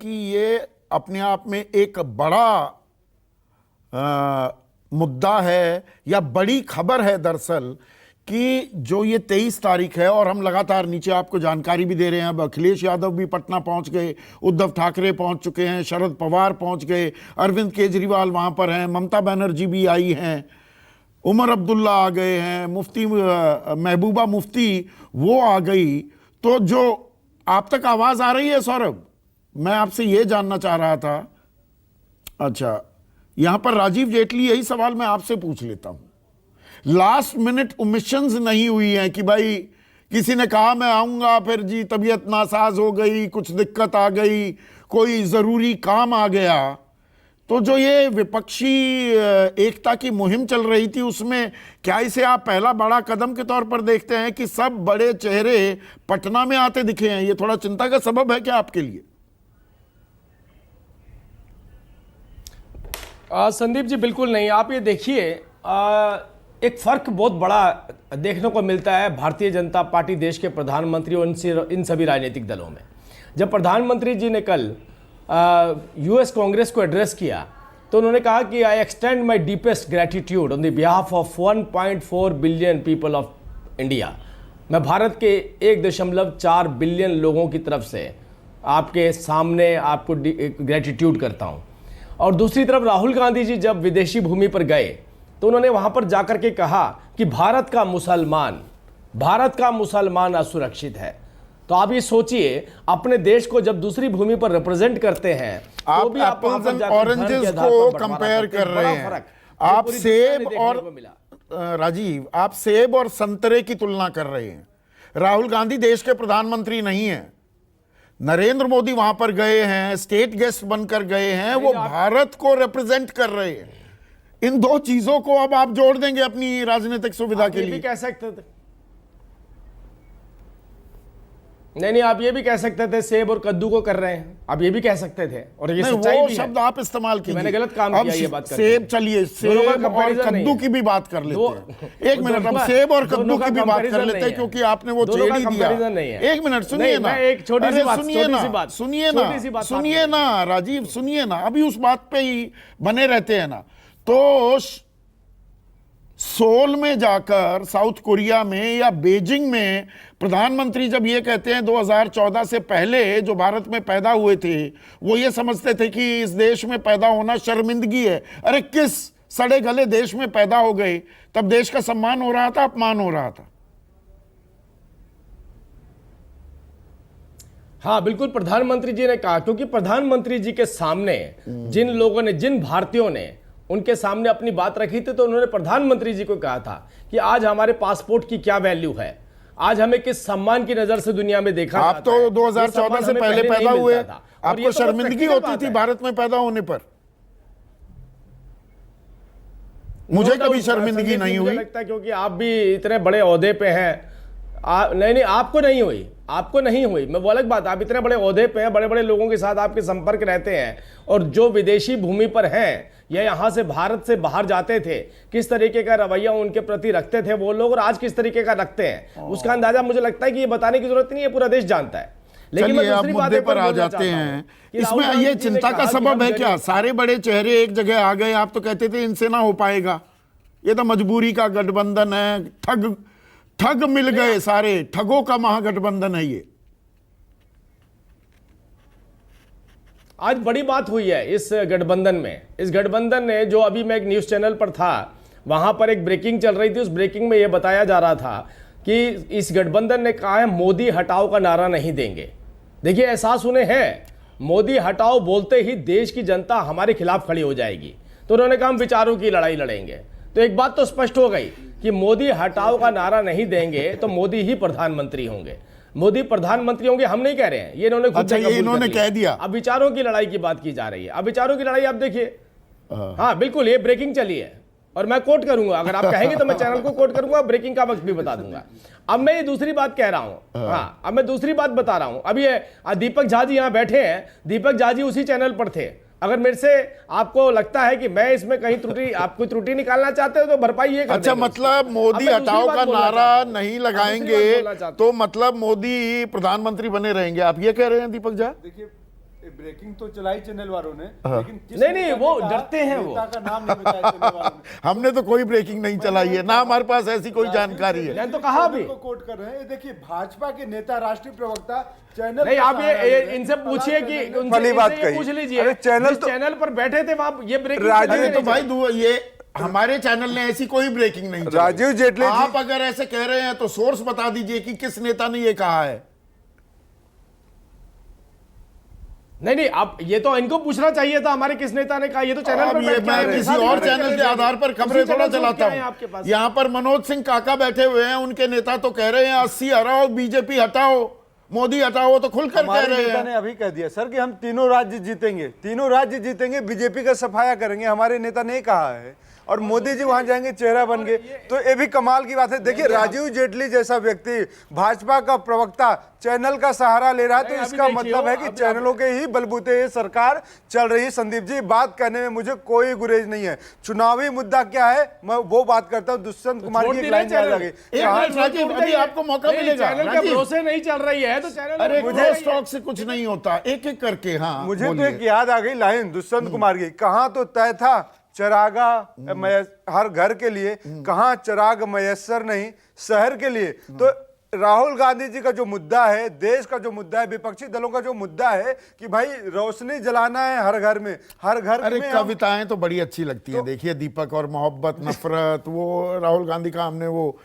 कि ये अपने आप में एक बड़ा मुद्दा है या बड़ी खबर है दरअसल, कि जो ये 23 तारीख है, और हम लगातार नीचे आपको जानकारी भी दे रहे हैं। अब अखिलेश यादव भी पटना पहुंच गए, उद्धव ठाकरे पहुंच चुके हैं, शरद पवार पहुंच गए, अरविंद केजरीवाल वहां पर हैं, ममता बनर्जी भी आई हैं, उमर अब्दुल्ला आ गए हैं, मुफ्ती महबूबा मुफ्ती वो आ गई। तो जो आप तक आवाज आ रही है सौरभ, मैं आपसे ये जानना चाह रहा था। अच्छा, यहां पर राजीव जेटली, यही सवाल मैं आपसे पूछ लेता हूं। लास्ट मिनट ओमिशंस नहीं हुई हैं कि भाई किसी ने कहा मैं आऊंगा, फिर जी तबीयत नासाज हो गई, कुछ दिक्कत आ गई, कोई जरूरी काम आ गया। तो जो ये विपक्षी एकता की मुहिम चल रही थी, उसमें क्या इसे आप पहला बड़ा कदम के तौर पर देखते हैं कि सब बड़े चेहरे पटना में आते दिखे हैं? ये थोड़ा चिंता का सबब है क्या आपके लिए? संदीप जी बिल्कुल नहीं। आप ये देखिए, एक फर्क बहुत बड़ा देखने को मिलता है भारतीय जनता पार्टी, देश के प्रधानमंत्री और इन सभी राजनीतिक दलों में। जब प्रधानमंत्री जी ने कल यूएस कांग्रेस को एड्रेस किया तो उन्होंने कहा कि I extend my deepest gratitude on the behalf of 1.4 billion people of India. मैं भारत के 1.4 बिलियन लोगों की तरफ से आपके सामने आपको ग्रेटिट्यूड करता हूँ। और दूसरी तरफ राहुल गांधी जी जब विदेशी भूमि पर गए तो उन्होंने वहां पर जाकर के कहा कि भारत का मुसलमान असुरक्षित है। तो आप ये सोचिए, अपने देश को जब दूसरी भूमि पर रिप्रेजेंट करते हैं तो भी आप ऑरेंजेस को कंपेयर कर रहे हैं। आप सेब और राजीव, आप सेब और संतरे की तुलना कर रहे हैं। राहुल गांधी देश के प्रधानमंत्री नहीं है, नरेंद्र मोदी वहां पर गए हैं, स्टेट गेस्ट बनकर गए हैं, वो भारत को रिप्रेजेंट कर रहे हैं। इन दो चीजों को अब आप जोड़ देंगे अपनी राजनीतिक सुविधा के लिए? भी कह सकते थे, नहीं, आप ये भी कह सकते थे सेब और कद्दू को कर रहे हैं, आप ये भी कह सकते थे। और ये सच्चाई भी शब्द आप इस्तेमाल कीजिए। मैंने गलत काम किया ये बात करके। सेब, चलिए सेब और कद्दू की भी बात कर लेते हैं। एक मिनट, हम सेब और कद्दू की भी बात कर लेते हैं, क्योंकि आपने वो छेड़ ही दिया। एक मिनट सुनिए ना, एक छोटी सी बात, सुनिए ना राजीव, सुनिए ना, अभी उस बात पे ही बने रहते हैं ना। तो सोल में जाकर, साउथ कोरिया में या बीजिंग में प्रधानमंत्री जब ये कहते हैं 2014 से पहले जो भारत में पैदा हुए थे वो ये समझते थे कि इस देश में पैदा होना शर्मिंदगी है। अरे किस सड़े गले देश में पैदा हो गए, तब देश का सम्मान हो रहा था, अपमान हो रहा था। हाँ बिल्कुल, प्रधानमंत्री जी ने कहा, क्योंकि प्रधानमंत्री जी के सामने जिन लोगों ने, जिन भारतीयों ने उनके सामने अपनी बात रखी थी, तो उन्होंने प्रधानमंत्री जी को कहा था कि आज हमारे पासपोर्ट की क्या वैल्यू है, आज हमें किस सम्मान की नजर से दुनिया में देखा आप तो 2014 से पहले पैदा हुए, आपको शर्मिंदगी होती थी भारत में पैदा होने पर? मुझे कभी शर्मिंदगी नहीं हुई। लगता है क्योंकि आप भी इतने बड़े ओहदे पे हैं। नहीं, आपको नहीं हुई, आपको नहीं हुई, मैं वो अलग बात। आप इतने बड़े ओहदे पे हैं, बड़े बड़े लोगों के साथ आपके संपर्क रहते हैं, और जो विदेशी भूमि पर हैं या यहाँ से भारत से बाहर जाते थे, किस तरीके का रवैया उनके प्रति रखते थे वो लोग, और आज किस तरीके का रखते हैं, उसका अंदाजा मुझे लगता है कि ये बताने की जरूरत नहीं है, पूरा देश जानता है। लेकिन आप मुद्दे पर आ जाते हैं, इसमें ये चिंता का सबब है क्या? सारे बड़े चेहरे एक जगह आ गए, आप तो कहते थे इनसे ना हो पाएगा, ये तो मजबूरी का गठबंधन है, ठग मिल गए, सारे ठगों का महागठबंधन है ये। आज बड़ी बात हुई है इस गठबंधन में। इस गठबंधन ने, जो अभी मैं एक न्यूज चैनल पर था, वहां पर एक ब्रेकिंग चल रही थी, उस ब्रेकिंग में यह बताया जा रहा था कि इस गठबंधन ने कहा है मोदी हटाओ का नारा नहीं देंगे। देखिए, एहसास उन्हें है, मोदी हटाओ बोलते ही देश की जनता हमारे खिलाफ खड़ी हो जाएगी। तो उन्होंने कहा हम विचारों की लड़ाई लड़ेंगे। तो एक बात तो स्पष्ट हो गई कि मोदी हटाओ का नारा नहीं देंगे तो मोदी ही प्रधानमंत्री होंगे। मोदी प्रधानमंत्री होंगे, हम नहीं कह रहे हैं, ये इन्होंने खुद इन्होंने कह दिया। अब विचारों की लड़ाई की बात की जा रही है। अब विचारों की लड़ाई आप देखिए, हाँ बिल्कुल, ये ब्रेकिंग चली है और मैं कोट करूंगा, अगर आप कहेंगे तो मैं चैनल को कोट करूंगा, ब्रेकिंग का वक्त भी बता दूंगा। अब मैं ये दूसरी बात कह रहा हूं, हाँ अब मैं दूसरी बात बता रहा हूं। अब ये दीपक झा जी यहाँ बैठे हैं, दीपक झा जी उसी चैनल पर थे। अगर मेरे से आपको लगता है कि मैं इसमें कहीं त्रुटि, आप कोई त्रुटि निकालना चाहते हो तो भरपाई ये कर अच्छा, मतलब मोदी हटाओ का नारा नहीं लगाएंगे तो मतलब मोदी प्रधानमंत्री बने रहेंगे, आप ये कह रहे हैं दीपक झा? देखिए, ब्रेकिंग तो चलाई चैनल वालों ने, लेकिन किस नहीं, नेता ने वो कहा, डरते हैं वो। नेता का नाम नहीं बताया चैनल वालों ने। हमने तो कोई ब्रेकिंग नहीं चलाई है ना, हमारे पास ऐसी कोई जानकारी है। मैंने तो कहा चैनल भी। को कोट कर रहे हैं। ये देखिए, भाजपा के नेता, राष्ट्रीय प्रवक्ता चैनल नहीं, का आप सहारा ले ये रहे हैं। इनसे पूछिए कि उनसे भली बात इनसे ये कही। पूछ लीजिए, अरे चैनल जिस तो- चैनल पर बैठे थे वहां ये ब्रेकिंग राजीव अरे तो नहीं भाई ये हमारे चैनल ने ऐसी कोई ब्रेकिंग नहीं चलाई। राजीव जेटली जी- आप अगर ऐसे कह रहे हैं तो सोर्स बता दीजिए कि किस नेता ने ये कहा है। नहीं, आप ये तो इनको पूछना चाहिए था हमारे किस नेता ने कहा। ये तो चैनल अब पर ये बैठ के आए मैं हैं, किसी साथ ही और बैठ चैनल के आधार पर खबरें उसी थोड़ा चैनल से चलाता उठ के आए हैं आपके हूं। पास। यहाँ पर मनोज सिंह काका बैठे हुए हैं, उनके नेता तो कह रहे हैं 80 हटाओ, बीजेपी हटाओ, मोदी हटाओ, तो खुलकर कह हमारे रहे नेता हैं। ने अभी कह दिया सर कि हम तीनों राज्य जीतेंगे, तीनों राज्य जीतेंगे, बीजेपी का सफाया करेंगे, हमारे नेता ने कहा है। और मोदी जी वहां जाएंगे, चेहरा बन गए, तो ये भी कमाल की बात है। देखिए, राजीव जेटली जैसा व्यक्ति, भाजपा का प्रवक्ता, चैनल का सहारा ले रहा है, तो नहीं, इसका अभी मतलब है कि देखिए, चैनलों के ही बलबूते ये सरकार चल रही है। संदीप जी, बात करने में मुझे कोई गुरेज नहीं है। चुनावी मुद्दा क्या है, मैं वो बात करता हूँ। दुष्यंत कुमार छोड़ की एक दी लाइन ना याद आ चैनल। गई। एक कहा- मिनट राजीव, अभी आपको मौका नहीं, मिलेगा। चैनल के राजीव, भरोसे नहीं चल रही है तो चैनल अरे मुझे मुझे स्टॉक से कुछ नहीं होता, एक एक करके। हाँ मुझे तो बोलिए। एक याद आ गई लाइन दुष्यंत कुमार की, कहाँ तो तय था चरागा हर घर के लिए, कहाँ चराग मयस्सर नहीं शहर के लिए। तो राहुल गांधी जी का जो मुद्दा है, देश का जो मुद्दा है, विपक्षी दलों का जो मुद्दा है कि भाई रोशनी जलाना है हर घर में, हर घर अरे में हम- कविताएं तो बड़ी अच्छी लगती हैं। देखिए, दीपक और मोहब्बत, नफरत, वो राहुल गांधी का हमने वो